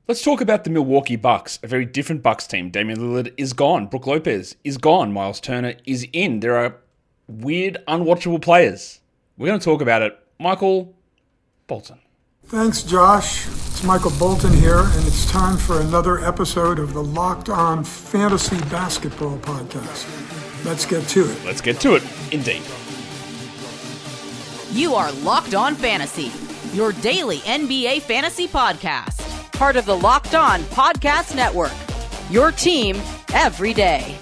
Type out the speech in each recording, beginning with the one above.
Let's talk about the Milwaukee Bucks, a very different Bucks team. Damian Lillard is gone. Brook Lopez is gone. Miles Turner is in. There are weird, unwatchable players. We're going to talk about it. Michael Bolton. Thanks, Josh. It's Michael Bolton here, and it's time for another episode of the Locked On Fantasy Basketball Podcast. Let's get to it. Let's get to it, indeed. You are Locked On Fantasy, your daily NBA fantasy podcast. Part of the Locked On Podcast Network, your team every day.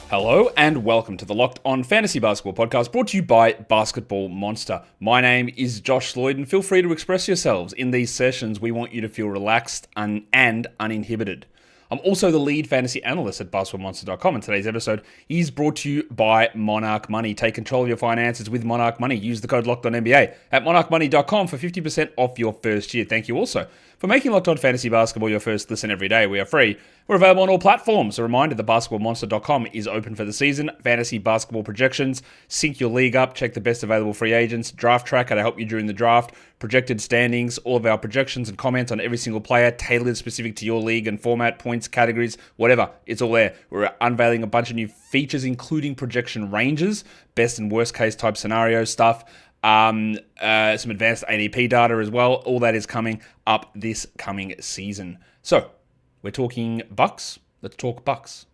Hello and welcome to the Locked On Fantasy Basketball Podcast, brought to you by Basketball Monster. My name is Josh Lloyd, and feel free to express yourselves. In these sessions, we want you to feel relaxed and uninhibited. I'm also the lead fantasy analyst at basketballmonster.com, and today's episode is brought to you by Monarch Money. Take control of your finances with Monarch Money. Use the code LOCKEDONNBA at monarchmoney.com for 50% off your first year. Thank you also for making Locked On Fantasy Basketball your first listen every day. We are free. We're available on all platforms. A reminder that basketballmonster.com is open for the season. Fantasy basketball projections. Sync your league up. Check the best available free agents. Draft tracker to help you during the draft. Projected standings. All of our projections and comments on every single player, tailored specific to your league and format, points, categories, whatever. It's all there. We're unveiling a bunch of new features, including projection ranges, best and worst case type scenario stuff. Some advanced ADP data as well. All that is coming up this coming season. So, we're talking Bucks. Let's talk Bucks.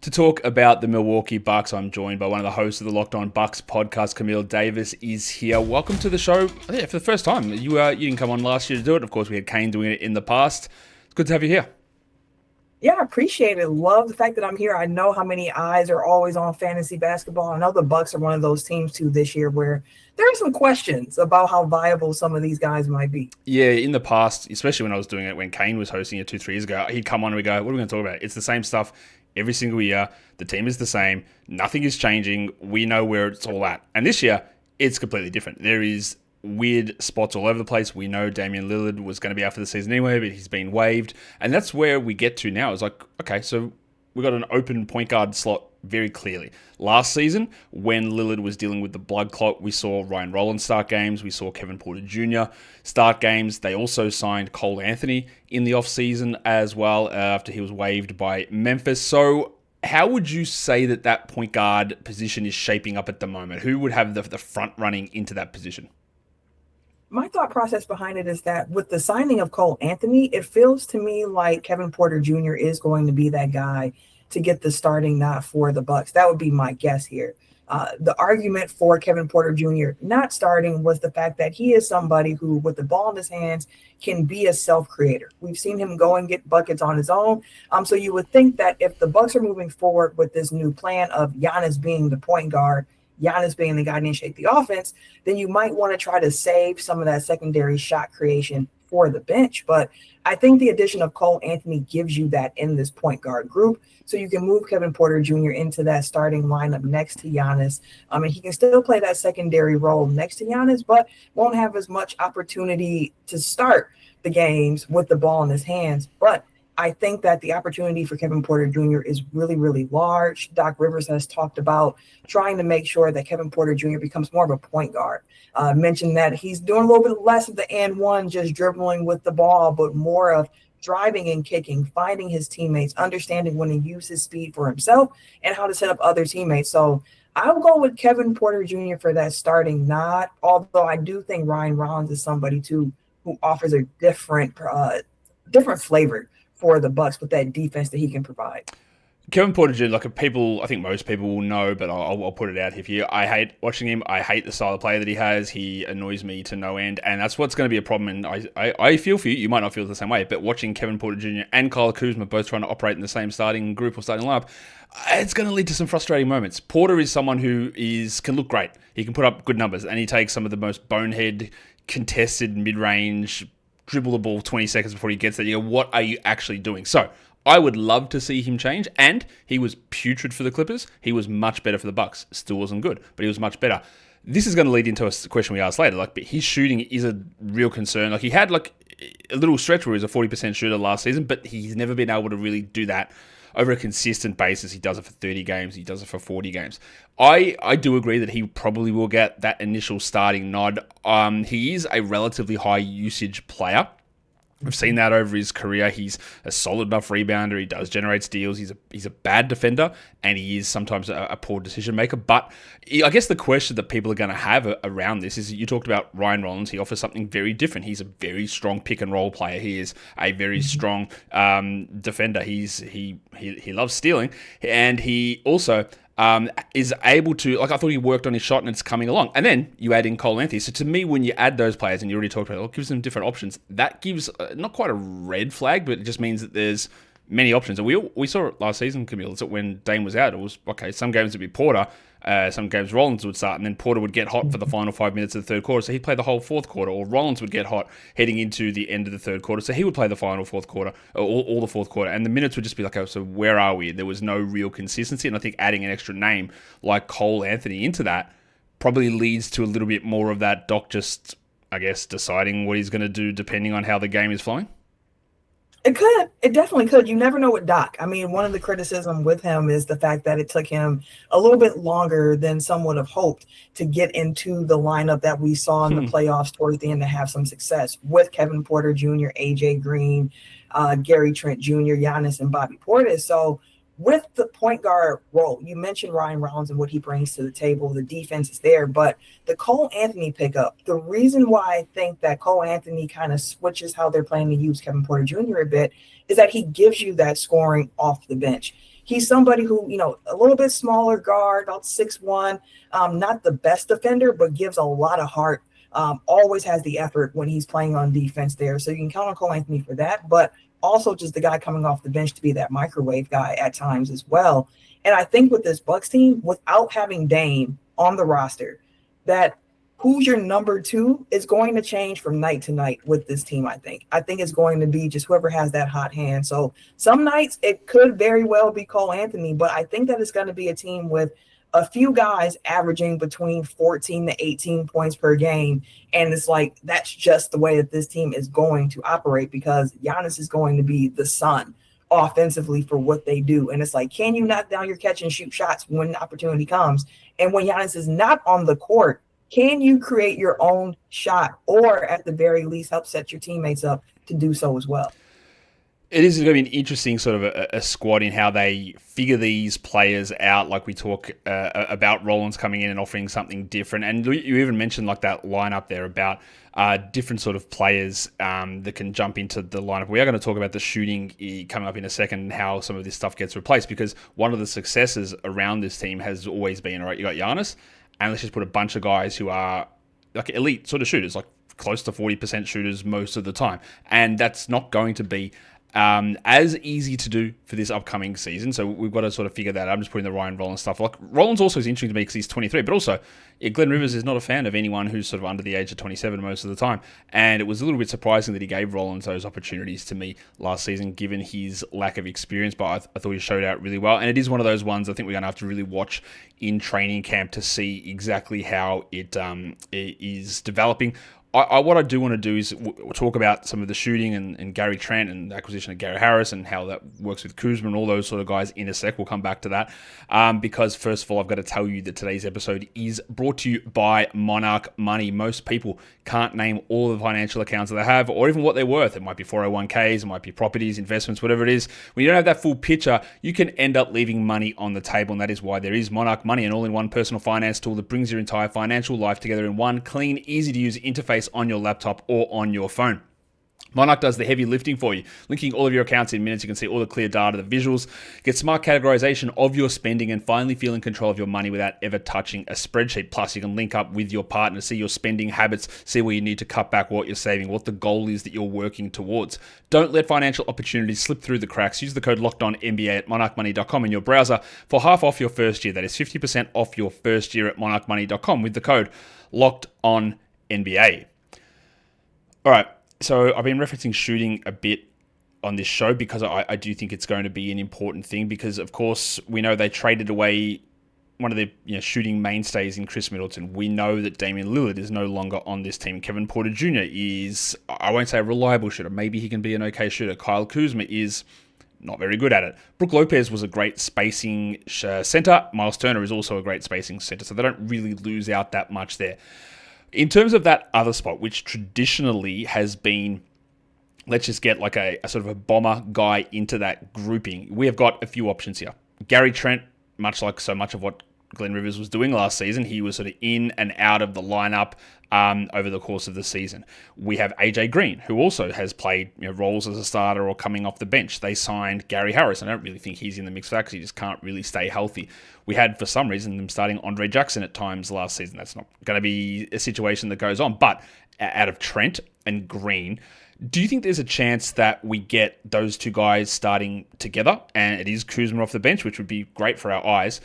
To talk about the Milwaukee Bucks, I'm joined by one of the hosts of the Locked On Bucks podcast. Camille Davis is here. Welcome to the show. Yeah, for the first time. You didn't come on last year to do it. Of course, we had Kane doing it in the past. It's good to have you here. Yeah, I appreciate it. Love the fact that I'm here. I know how many eyes are always on fantasy basketball. I know the Bucks are one of those teams too this year where there are some questions about how viable some of these guys might be. Yeah, in the past, especially when I was doing it, when Kane was hosting it 2-3 years ago, he'd come on and we go, what are we going to talk about? It's the same stuff every single year. The team is the same. Nothing is changing. We know where it's all at. And this year, it's completely different. There is weird spots all over the place. We know Damian Lillard was going to be out for the season anyway, but he's been waived. And that's where we get to now. It's like, okay, so we got an open point guard slot very clearly. Last season, when Lillard was dealing with the blood clot, we saw Ryan Rollins start games. We saw Kevin Porter Jr. start games. They also signed Cole Anthony in the offseason as well after he was waived by Memphis. So how would you say that point guard position is shaping up at the moment? Who would have the front running into that position? My thought process behind it is that with the signing of Cole Anthony, it feels to me like Kevin Porter Jr. is going to be that guy to get the starting nod for the Bucks. That would be my guess here. The argument for Kevin Porter Jr. not starting was the fact that he is somebody who, with the ball in his hands, can be a self-creator. We've seen him go and get buckets on his own. So you would think that if the Bucks are moving forward with this new plan of Giannis being the point guard, Giannis being the guy to initiate the offense, then you might want to try to save some of that secondary shot creation for the bench. But I think the addition of Cole Anthony gives you that in this point guard group. So you can move Kevin Porter Jr. into that starting lineup next to Giannis. And he can still play that secondary role next to Giannis, but won't have as much opportunity to start the games with the ball in his hands. But I think that the opportunity for Kevin Porter Jr. is really, really large. Doc Rivers has talked about trying to make sure that Kevin Porter Jr. becomes more of a point guard. Mentioned that he's doing a little bit less of the and one, just dribbling with the ball, but more of driving and kicking, finding his teammates, understanding when to use his speed for himself and how to set up other teammates. So I'll go with Kevin Porter Jr. for that starting nod, although I do think Ryan Rollins is somebody too who offers a different flavor for the Bucks with that defense that he can provide. Kevin Porter Jr., I think most people will know, but I'll put it out here for you. I hate watching him. I hate the style of play that he has. He annoys me to no end, and that's what's going to be a problem. And I feel for you. You might not feel the same way, but watching Kevin Porter Jr. and Kyle Kuzma both trying to operate in the same starting group or starting lineup, it's going to lead to some frustrating moments. Porter is someone who can look great. He can put up good numbers, and he takes some of the most bonehead, contested, mid-range, dribble the ball 20 seconds before he gets there. You go, what are you actually doing? So I would love to see him change, and he was putrid for the Clippers. He was much better for the Bucks. Still wasn't good, but he was much better. This is going to lead into a question we asked later. But his shooting is a real concern. He had a little stretch where he was a 40% shooter last season, but he's never been able to really do that over a consistent basis. He does it for 30 games. He does it for 40 games. I do agree that he probably will get that initial starting nod. He is a relatively high usage player. We've seen that over his career. He's a solid enough rebounder. He does generate steals. He's a bad defender, and he is sometimes a poor decision maker. But I guess the question that people are going to have around this is, you talked about Ryan Rollins. He offers something very different. He's a very strong pick and roll player. He is a very strong defender. He loves stealing, and he also is able to, like, I thought he worked on his shot and it's coming along. And then you add in Cole Anthony. So to me, when you add those players, and you already talked about it gives them different options, that gives not quite a red flag, but it just means that there's many options. And we saw it last season, Camille, that when Dame was out, it was, okay, some games would be Porter, some games Rollins would start, and then Porter would get hot for the final 5 minutes of the third quarter, so he'd play the whole fourth quarter, or Rollins would get hot heading into the end of the third quarter, so he would play the final fourth quarter, or all the fourth quarter, and the minutes would just be like, oh, so where are we? There was no real consistency, and I think adding an extra name like Cole Anthony into that probably leads to a little bit more of that Doc just, I guess, deciding what he's going to do depending on how the game is flowing. It could. It definitely could. You never know with Doc. I mean, one of the criticism with him is the fact that it took him a little bit longer than some would have hoped to get into the lineup that we saw in the playoffs towards the end to have some success with Kevin Porter Jr., AJ Green, Gary Trent Jr., Giannis, and Bobby Portis. So with the point guard role, you mentioned Ryan Rollins and what he brings to the table. The defense is there, but the Cole Anthony pickup, the reason why I think that Cole Anthony kind of switches how they're planning to use Kevin Porter Jr. a bit is that he gives you that scoring off the bench. He's somebody who, a little bit smaller guard, about 6'1", not the best defender, but gives a lot of heart. Always has the effort when he's playing on defense there. So you can count on Cole Anthony for that, but also just the guy coming off the bench to be that microwave guy at times as well. And I think with this Bucks team, without having Dame on the roster, that who's your number two is going to change from night to night with this team, I think. I think it's going to be just whoever has that hot hand. So some nights it could very well be Cole Anthony, but I think that it's going to be a team with a few guys averaging between 14 to 18 points per game. And it's like, that's just the way that this team is going to operate, because Giannis is going to be the sun offensively for what they do. And it's like, can you knock down your catch and shoot shots when the opportunity comes? And when Giannis is not on the court, can you create your own shot, or at the very least help set your teammates up to do so as well? It is going to be an interesting sort of a squad in how they figure these players out. Like we talk about Rollins coming in and offering something different. And you even mentioned like that lineup there about different sort of players that can jump into the lineup. We are going to talk about the shooting coming up in a second and how some of this stuff gets replaced, because one of the successes around this team has always been, all right, you got Giannis, and let's just put a bunch of guys who are like elite sort of shooters, like close to 40% shooters most of the time. And that's not going to be as easy to do for this upcoming season. So we've got to sort of figure that out. I'm just putting the Ryan Rollins stuff. Like, Rollins also is interesting to me because he's 23, but also Glenn Rivers is not a fan of anyone who's sort of under the age of 27 most of the time. And it was a little bit surprising that he gave Rollins those opportunities to me last season, given his lack of experience, but I thought he showed out really well. And it is one of those ones I think we're going to have to really watch in training camp to see exactly how it is developing. What I do want to do is talk about some of the shooting and Gary Trent and the acquisition of Gary Harris and how that works with Kuzma and all those sort of guys in a sec. We'll come back to that because first of all, I've got to tell you that today's episode is brought to you by Monarch Money. Most people can't name all the financial accounts that they have or even what they're worth. It might be 401ks, it might be properties, investments, whatever it is. When you don't have that full picture, you can end up leaving money on the table, and that is why there is Monarch Money, an all-in-one personal finance tool that brings your entire financial life together in one clean, easy-to-use interface on your laptop or on your phone. Monarch does the heavy lifting for you, linking all of your accounts in minutes. You can see all the clear data, the visuals, get smart categorization of your spending, and finally feel in control of your money without ever touching a spreadsheet. Plus, you can link up with your partner, see your spending habits, see where you need to cut back, what you're saving, what the goal is that you're working towards. Don't let financial opportunities slip through the cracks. Use the code LOCKEDONNBA at monarchmoney.com in your browser for half off your first year. That is 50% off your first year at monarchmoney.com with the code LOCKEDONNBA. All right. So I've been referencing shooting a bit on this show because I do think it's going to be an important thing because, of course, we know they traded away one of their shooting mainstays in Chris Middleton. We know that Damian Lillard is no longer on this team. Kevin Porter Jr. is, I won't say a reliable shooter. Maybe he can be an okay shooter. Kyle Kuzma is not very good at it. Brook Lopez was a great spacing center. Miles Turner is also a great spacing center, so they don't really lose out that much there. In terms of that other spot, which traditionally has been let's just get like a sort of a bomber guy into that grouping. We have got a few options here. Gary Trent, much like so much of what Glenn Rivers was doing last season, he was sort of in and out of the lineup over the course of the season. We have AJ Green, who also has played roles as a starter or coming off the bench. They signed Gary Harris. I don't really think he's in the mix for that because he just can't really stay healthy. We had, for some reason, them starting Andre Jackson at times last season. That's not going to be a situation that goes on. But out of Trent and Green, do you think there's a chance that we get those two guys starting together and it is Kuzma off the bench, which would be great for our eyes,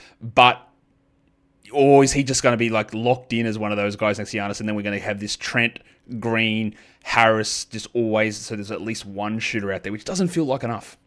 or is he just going to be like locked in as one of those guys next to Giannis, and then we're going to have this Trent, Green, Harris just always, so there's at least one shooter out there, which doesn't feel like enough?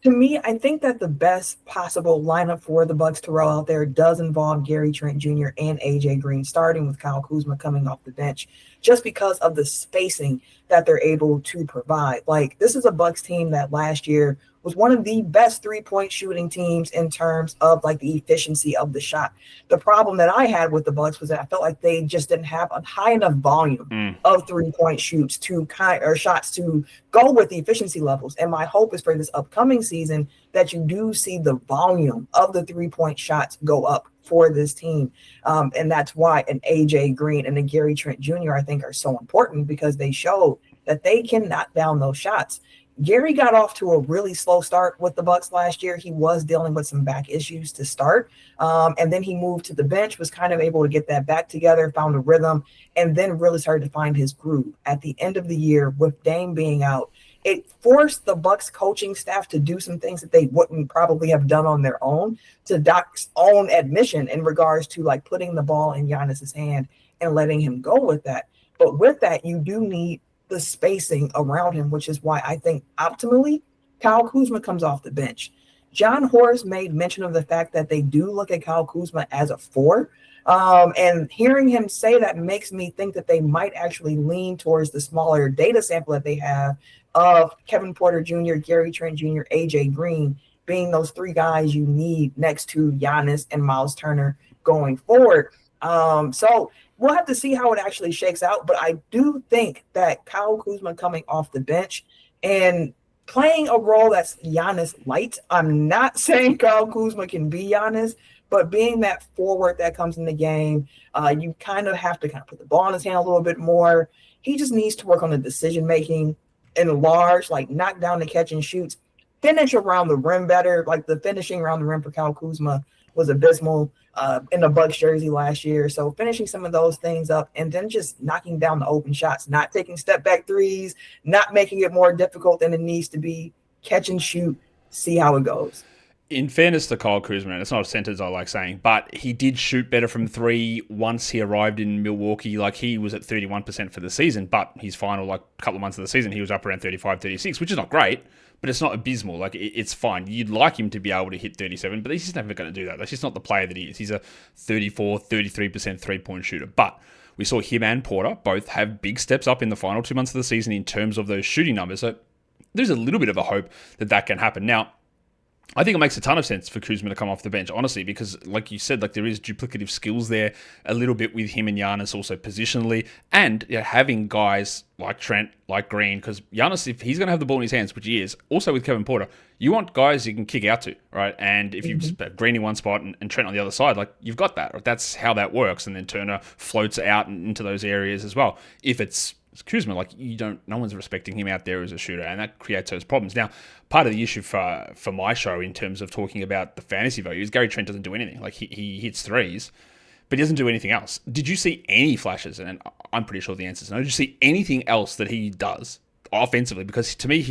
To me, I think that the best possible lineup for the Bucks to roll out there does involve Gary Trent Jr. and AJ Green, starting with Kyle Kuzma coming off the bench, just because of the spacing that they're able to provide. Like, this is a Bucks team that last year was one of the best three-point shooting teams in terms of like the efficiency of the shot. The problem that I had with the Bucks was that I felt like they just didn't have a high enough volume of three-point shots to go with the efficiency levels. And my hope is for this upcoming season that you do see the volume of the three-point shots go up for this team. And that's why an AJ Green and a Gary Trent Jr. I think are so important, because they show that they can knock down those shots. Gary got off to a really slow start with the Bucks last year. He was dealing with some back issues to start. And then he moved to the bench, was kind of able to get that back together, found a rhythm, and then really started to find his groove. At the end of the year, with Dame being out, it forced the Bucks coaching staff to do some things that they wouldn't probably have done on their own, to Doc's own admission, in regards to like putting the ball in Giannis's hand and letting him go with that. But with that, you do need the spacing around him, which is why I think optimally Kyle Kuzma comes off the bench. John Horst made mention of the fact that they do look at Kyle Kuzma as a 4. And hearing him say that makes me think that they might actually lean towards the smaller data sample that they have of Kevin Porter Jr., Gary Trent Jr., AJ Green being those 3 guys you need next to Giannis and Miles Turner going forward. So we'll have to see how it actually shakes out. But I do think that Kyle Kuzma coming off the bench and playing a role that's Giannis light. I'm not saying Kyle Kuzma can be Giannis, but being that forward that comes in the game, you kind of have to put the ball in his hand a little bit more. He just needs to work on the decision-making in large, like knock down the catch and shoots, finish around the rim better. Like the finishing around the rim for Kyle Kuzma was abysmal in the Bucks jersey last year. So finishing some of those things up and then just knocking down the open shots, not taking step back threes, not making it more difficult than it needs to be, catch and shoot, see how it goes. In fairness to Kyle Kuzma, and it's not a sentence I like saying, but he did shoot better from 3 once he arrived in Milwaukee. Like, he was at 31% for the season, but his final couple of months of the season, he was up around 35, 36, which is not great, but it's not abysmal. Like, it's fine. You'd like him to be able to hit 37, but he's just never going to do that. That's just not the player that he is. He's a 34, 33% three-point shooter. But we saw him and Porter both have big steps up in the final 2 months of the season in terms of those shooting numbers. So there's a little bit of a hope that that can happen. Now, I think it makes a ton of sense for Kuzma to come off the bench, honestly, because like you said, there is duplicative skills there a little bit with him and Giannis also positionally, and having guys like Trent, like Green, because Giannis, if he's going to have the ball in his hands, which he is, also with Kevin Porter, you want guys you can kick out to, right? And if you just put Green in one spot and Trent on the other side, you've got that. Right? That's how that works, and then Turner floats out into those areas as well. If it's Kuzma, no one's respecting him out there as a shooter, and that creates those problems. Now, part of the issue for my show in terms of talking about the fantasy value is Gary Trent doesn't do anything. He hits threes, but he doesn't do anything else. Did you see any flashes? And I'm pretty sure the answer is no. Did you see anything else that he does offensively? Because to me,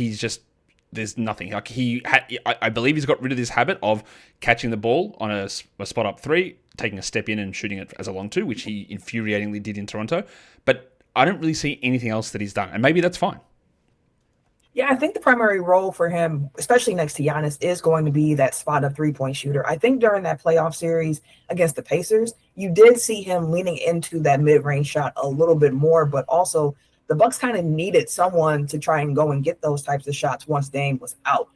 there's nothing. I believe he's got rid of this habit of catching the ball on a spot up 3, taking a step in and shooting it as a long 2, which he infuriatingly did in Toronto. But I don't really see anything else that he's done, and maybe that's fine. Yeah, I think the primary role for him, especially next to Giannis, is going to be that spot up three-point shooter. I think during that playoff series against the Pacers, you did see him leaning into that mid-range shot a little bit more, but also the Bucks kind of needed someone to try and go and get those types of shots once Dame was out.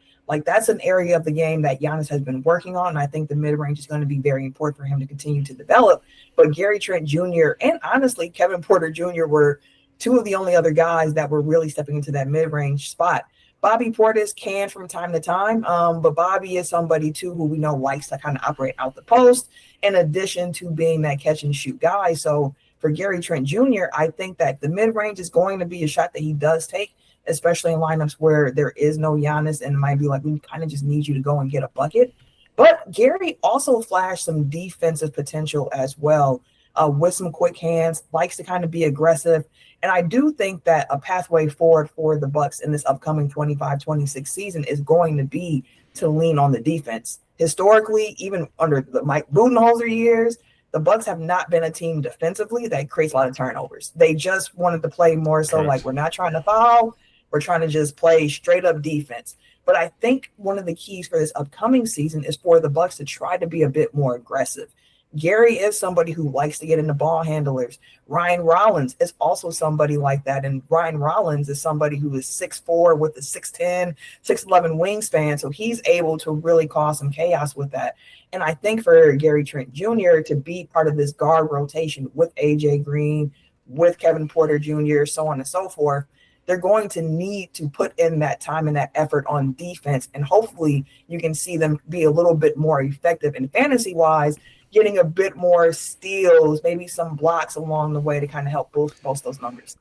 That's an area of the game that Giannis has been working on, and I think the mid-range is going to be very important for him to continue to develop. But Gary Trent Jr. and honestly Kevin Porter Jr. were two of the only other guys that were really stepping into that mid-range spot. Bobby Portis can from time to time, but Bobby is somebody, too, who we know likes to kind of operate out the post in addition to being that catch-and-shoot guy. So for Gary Trent Jr., I think that the mid-range is going to be a shot that he does take, especially in lineups where there is no Giannis and it might be like, we kind of just need you to go and get a bucket. But Gary also flashed some defensive potential as well, with some quick hands, likes to kind of be aggressive. And I do think that a pathway forward for the Bucks in this upcoming 25-26 season is going to be to lean on the defense. Historically, even under the Mike Budenholzer years, the Bucks have not been a team defensively that creates a lot of turnovers. They just wanted to play more so like, we're not trying to foul, we're trying to just play straight up defense. But I think one of the keys for this upcoming season is for the Bucks to try to be a bit more aggressive. Gary is somebody who likes to get into ball handlers. Ryan Rollins is also somebody like that. And Ryan Rollins is somebody who is 6'4" with a 6'10", 6'11" wingspan. So he's able to really cause some chaos with that. And I think for Gary Trent Jr. to be part of this guard rotation with AJ Green, with Kevin Porter Jr., so on and so forth, they're going to need to put in that time and that effort on defense. And hopefully you can see them be a little bit more effective in fantasy-wise, getting a bit more steals, maybe some blocks along the way to kind of help boost those numbers.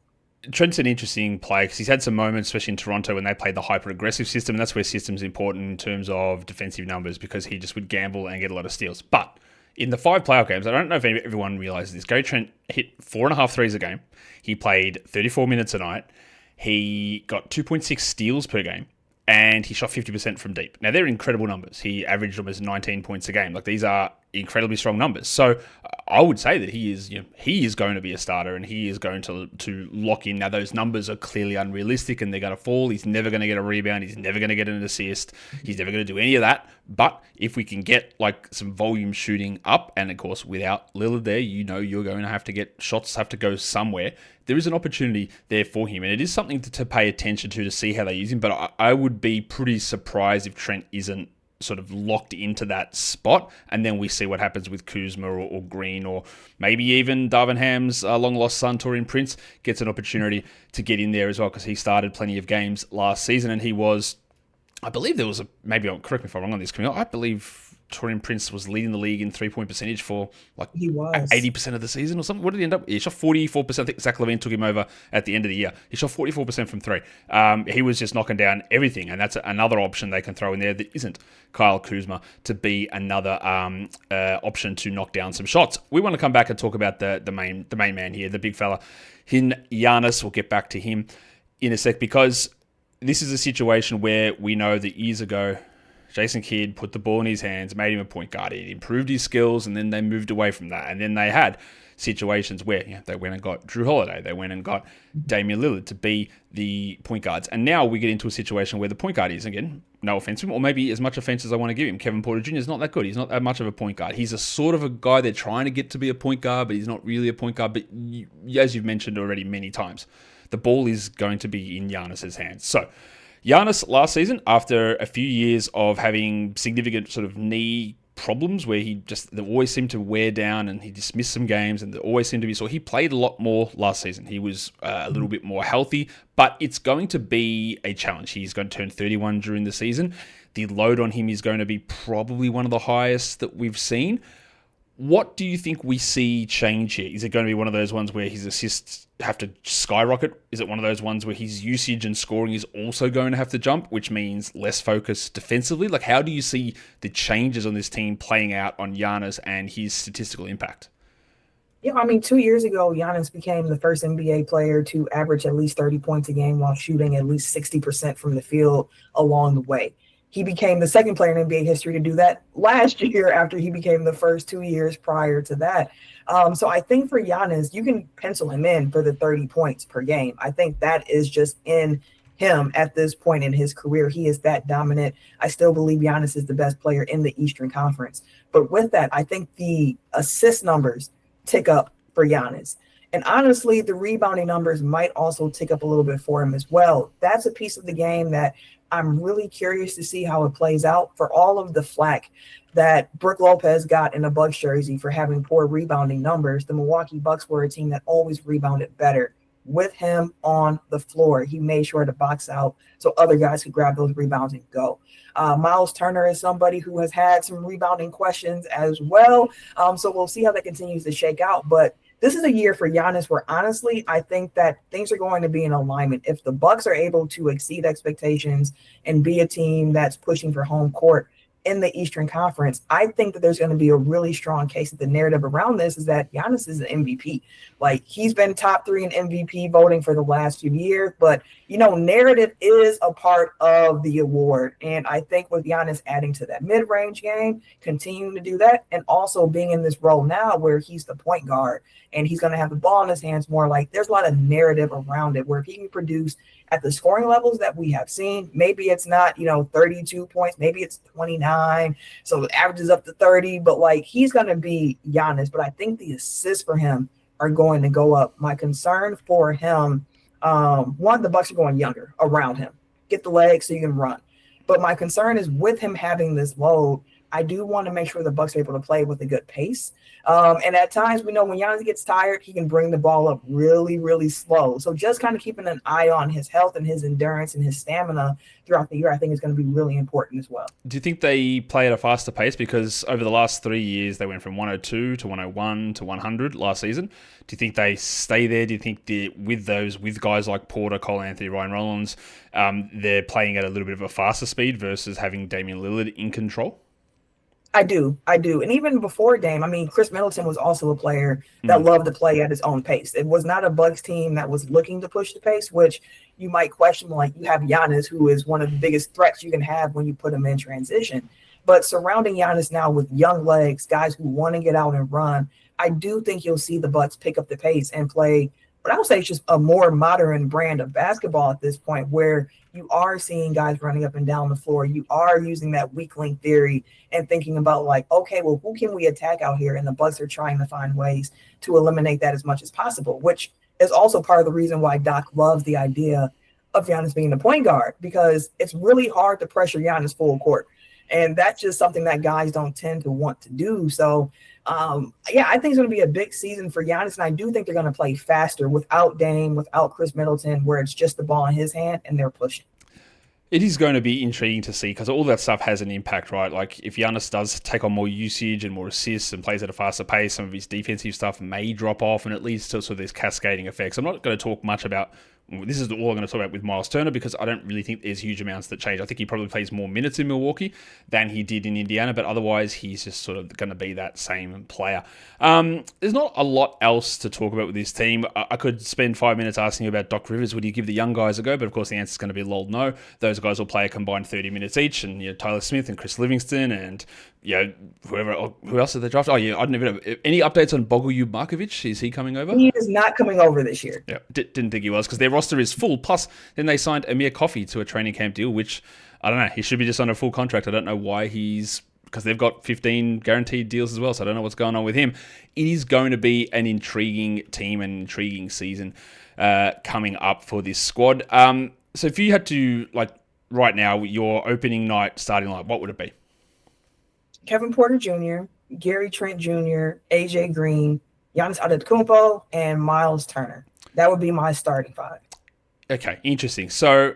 Trent's an interesting player because he's had some moments, especially in Toronto, when they played the hyper-aggressive system. And that's where system's important in terms of defensive numbers because he just would gamble and get a lot of steals. But in the 5 playoff games, I don't know if everyone realizes this, Gary Trent hit 4.5 threes a game. He played 34 minutes a night. He got 2.6 steals per game. And he shot 50% from deep. Now, they're incredible numbers. He averaged almost 19 points a game. Like, these are incredibly strong numbers. So I would say that he is going to be a starter and he is going to lock in. Now, those numbers are clearly unrealistic and they're going to fall. He's never going to get a rebound. He's never going to get an assist. He's never going to do any of that. But if we can get like some volume shooting up, and of course, without Lillard there, you're going to have to get shots, have to go somewhere. There is an opportunity there for him, and it is something to pay attention to see how they use him. But I would be pretty surprised if Trent isn't sort of locked into that spot, and then we see what happens with Kuzma or Green, or maybe even Darvin Ham's long-lost son, Taurean Prince, gets an opportunity to get in there as well, because he started plenty of games last season, and he was, I believe there was maybe, correct me if I'm wrong on this, Camille, I believe Taurean Prince was leading the league in three-point percentage for like 80% of the season or something. What did he end up? He shot 44%. I think Zach LaVine took him over at the end of the year. He shot 44% from 3. He was just knocking down everything, and that's another option they can throw in there that isn't Kyle Kuzma to be another option to knock down some shots. We want to come back and talk about the main man here, the big fella, Giannis. We'll get back to him in a sec, because this is a situation where we know that years ago, Jason Kidd put the ball in his hands, made him a point guard. He improved his skills, and then they moved away from that. And then they had situations where they went and got Drew Holiday. They went and got Damian Lillard to be the point guards. And now we get into a situation where the point guard is, again, no offense to him, or maybe as much offense as I want to give him. Kevin Porter Jr. is not that good. He's not that much of a point guard. He's a sort of a guy they're trying to get to be a point guard, but he's not really a point guard. But as you've mentioned already many times, the ball is going to be in Giannis's hands. So Giannis last season, after a few years of having significant sort of knee problems where they always seemed to wear down and he dismissed some games and there always seemed to be sore, he played a lot more last season. He was a little bit more healthy, but it's going to be a challenge. He's going to turn 31 during the season. The load on him is going to be probably one of the highest that we've seen. What do you think we see change here? Is it going to be one of those ones where his assists have to skyrocket? Is it one of those ones where his usage and scoring is also going to have to jump, which means less focus defensively? Like, how do you see the changes on this team playing out on Giannis and his statistical impact? Yeah, I mean, 2 years ago, Giannis became the first NBA player to average at least 30 points a game while shooting at least 60% from the field along the way. He became the second player in NBA history to do that last year after he became the first 2 years prior to that. So I think for Giannis, you can pencil him in for the 30 points per game. I think that is just in him at this point in his career. He is that dominant. I still believe Giannis is the best player in the Eastern Conference. But with that, I think the assist numbers tick up for Giannis. And honestly, the rebounding numbers might also tick up a little bit for him as well. That's a piece of the game that I'm really curious to see how it plays out. For all of the flack that Brook Lopez got in a Bucks jersey for having poor rebounding numbers, the Milwaukee Bucks were a team that always rebounded better with him on the floor. He made sure to box out so other guys could grab those rebounds and go. Miles Turner is somebody who has had some rebounding questions as well. So we'll see how that continues to shake out. But this is a year for Giannis where, honestly, I think that things are going to be in alignment. If the Bucks are able to exceed expectations and be a team that's pushing for home court in the Eastern Conference, I think that there's going to be a really strong case that the narrative around this is that Giannis is an MVP. Like, he's been top 3 in MVP voting for the last few years, but, narrative is a part of the award. And I think with Giannis adding to that mid-range game, continuing to do that, and also being in this role now where he's the point guard and he's going to have the ball in his hands more, like, there's a lot of narrative around it where if he can produce at the scoring levels that we have seen, maybe it's not, 32 points, maybe it's 29. So the average is up to 30, but like, he's going to be Giannis. But I think the assists for him are going to go up. My concern for him, one, the Bucks are going younger around him. Get the legs so you can run. But my concern is with him having this load, I do want to make sure the Bucks are able to play with a good pace. And at times, we know when Giannis gets tired, he can bring the ball up really, really slow. So just kind of keeping an eye on his health and his endurance and his stamina throughout the year, I think is going to be really important as well. Do you think they play at a faster pace? Because over the last 3 years, they went from 102 to 101 to 100 last season. Do you think they stay there? Do you think with guys like Porter, Cole Anthony, Ryan Rollins, they're playing at a little bit of a faster speed versus having Damian Lillard in control? I do. And even before Dame, Chris Middleton was also a player that loved to play at his own pace. It was not a Bucks team that was looking to push the pace, which you might question, like, you have Giannis, who is one of the biggest threats you can have when you put him in transition. But surrounding Giannis now with young legs, guys who want to get out and run, I do think you'll see the Bucks pick up the pace and play what I would say is just a more modern brand of basketball at this point, where you are seeing guys running up and down the floor. You are using that weak link theory and thinking about, like, okay, well, who can we attack out here? And the Bucks are trying to find ways to eliminate that as much as possible, which is also part of the reason why Doc loves the idea of Giannis being the point guard, because it's really hard to pressure Giannis full court. And that's just something that guys don't tend to want to do. So, I think it's going to be a big season for Giannis, and I do think they're going to play faster without Dame, without Chris Middleton, where it's just the ball in his hand and they're pushing. It is going to be intriguing to see because all that stuff has an impact, right? Like, if Giannis does take on more usage and more assists and plays at a faster pace, some of his defensive stuff may drop off, and it leads to sort of these cascading effects. I'm not going to talk much about this is all I'm going to talk about with Miles Turner, because I don't really think there's huge amounts that change. I think he probably plays more minutes in Milwaukee than he did in Indiana, but otherwise he's just sort of going to be that same player. There's not a lot else to talk about with this team. I could spend 5 minutes asking you about Doc Rivers. Would you give the young guys a go? But of course the answer is going to be lol, no. Those guys will play a combined 30 minutes each, and Tyler Smith and Chris Livingston and who else did they draft? I don't even know. Any updates on Bogoljub Markovic? Is he coming over? He is not coming over this year. Yeah, didn't think he was, because their roster is full. Plus, then they signed Amir Coffey to a training camp deal, which, I don't know, he should be just on a full contract. I don't know why because they've got 15 guaranteed deals as well, so I don't know what's going on with him. It is going to be an intriguing team and intriguing season coming up for this squad. So if you had to, right now, your opening night starting line, what would it be? Kevin Porter Jr., Gary Trent Jr., AJ Green, Giannis Antetokounmpo, and Miles Turner. That would be my starting five. Okay, interesting. So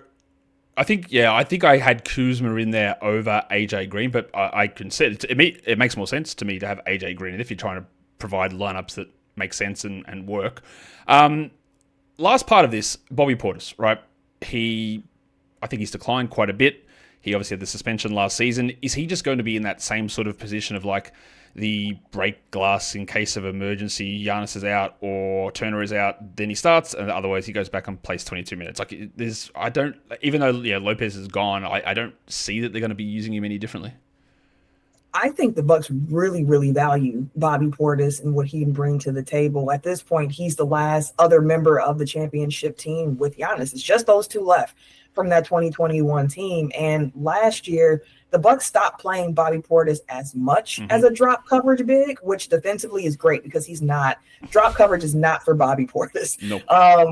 I think I had Kuzma in there over AJ Green, but I can say it makes more sense to me to have AJ Green if you're trying to provide lineups that make sense and work. Last part of this, Bobby Portis, right? I think he's declined quite a bit. He obviously had the suspension last season. Is he just going to be in that same sort of position of like the break glass in case of emergency? Giannis is out or Turner is out, then he starts, and otherwise he goes back and plays 22 minutes. Even though Lopez is gone, I don't see that they're going to be using him any differently. I think the Bucks really, really value Bobby Portis and what he can bring to the table. At this point, he's the last other member of the championship team with Giannis. It's just those two left from that 2021 team. And last year, the Bucks stopped playing Bobby Portis as much as a drop coverage big, which defensively is great because he's not. Drop coverage is not for Bobby Portis. Nope.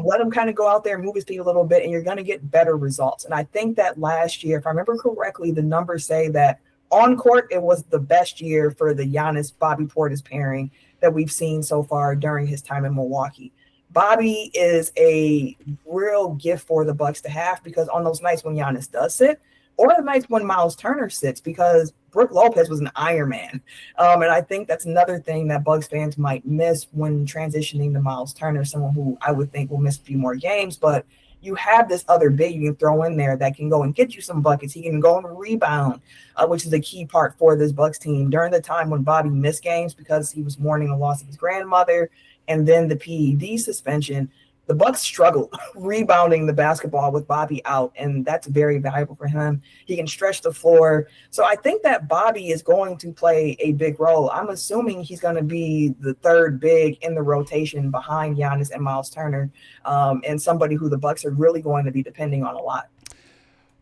Let him kind of go out there and move his feet a little bit, and you're going to get better results. And I think that last year, if I remember correctly, the numbers say that on court, it was the best year for the Giannis-Bobby Portis pairing that we've seen so far during his time in Milwaukee. Bobby is a real gift for the Bucks to have, because on those nights when Giannis does sit, or the nights when Miles Turner sits, because Brook Lopez was an Iron Man. And I think that's another thing that Bucks fans might miss when transitioning to Miles Turner, someone who I would think will miss a few more games. But you have this other big you can throw in there that can go and get you some buckets. He can go and rebound, which is a key part for this Bucks team. During the time when Bobby missed games because he was mourning the loss of his grandmother and then the PED suspension, the Bucks struggled rebounding the basketball with Bobby out, and that's very valuable for him. He can stretch the floor. So I think that Bobby is going to play a big role. I'm assuming he's going to be the third big in the rotation behind Giannis and Miles Turner, and somebody who the Bucks are really going to be depending on a lot.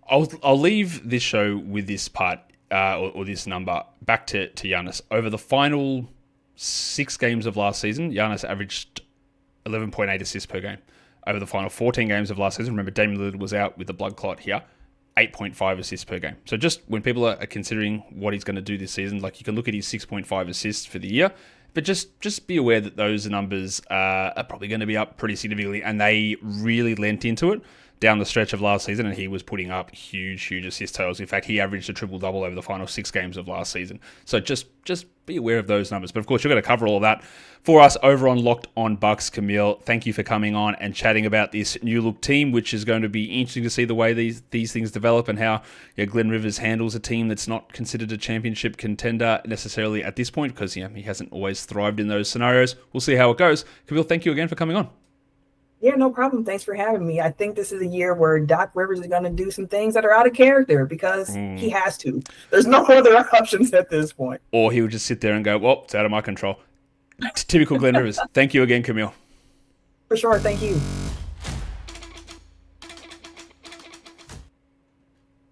I'll leave this show with this part or this number back to Giannis. Over the final 6 games of last season, Giannis averaged 11.8 assists per game. Over the final 14 games of last season, remember Damian Lillard was out with the blood clot here, 8.5 assists per game. So just when people are considering what he's going to do this season, like you can look at his 6.5 assists for the year, but just be aware that those numbers are probably going to be up pretty significantly, and they really lent into it down the stretch of last season, and he was putting up huge assist totals. In fact, he averaged a triple-double over the final 6 games of last season. So just be aware of those numbers. But of course, you're going to cover all of that for us over on Locked On Bucks. Camille, thank you for coming on and chatting about this new look team, which is going to be interesting to see the way these things develop and how Glenn Rivers handles a team that's not considered a championship contender necessarily at this point, because he hasn't always thrived in those scenarios. We'll see how it goes. Camille, thank you again for coming on. Yeah, no problem. Thanks for having me. I think this is a year where Doc Rivers is going to do some things that are out of character because he has to. There's no other options at this point. Or he would just sit there and go, well, it's out of my control. Typical Glenn Rivers. Thank you again, Camille. For sure. Thank you.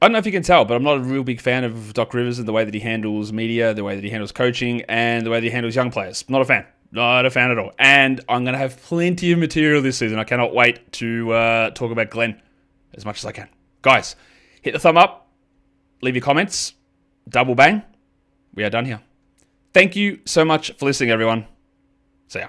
I don't know if you can tell, but I'm not a real big fan of Doc Rivers and the way that he handles media, the way that he handles coaching, and the way that he handles young players. Not a fan. Not a fan at all. And I'm going to have plenty of material this season. I cannot wait to talk about Glenn as much as I can. Guys, hit the thumb up. Leave your comments. Double bang. We are done here. Thank you so much for listening, everyone. See ya.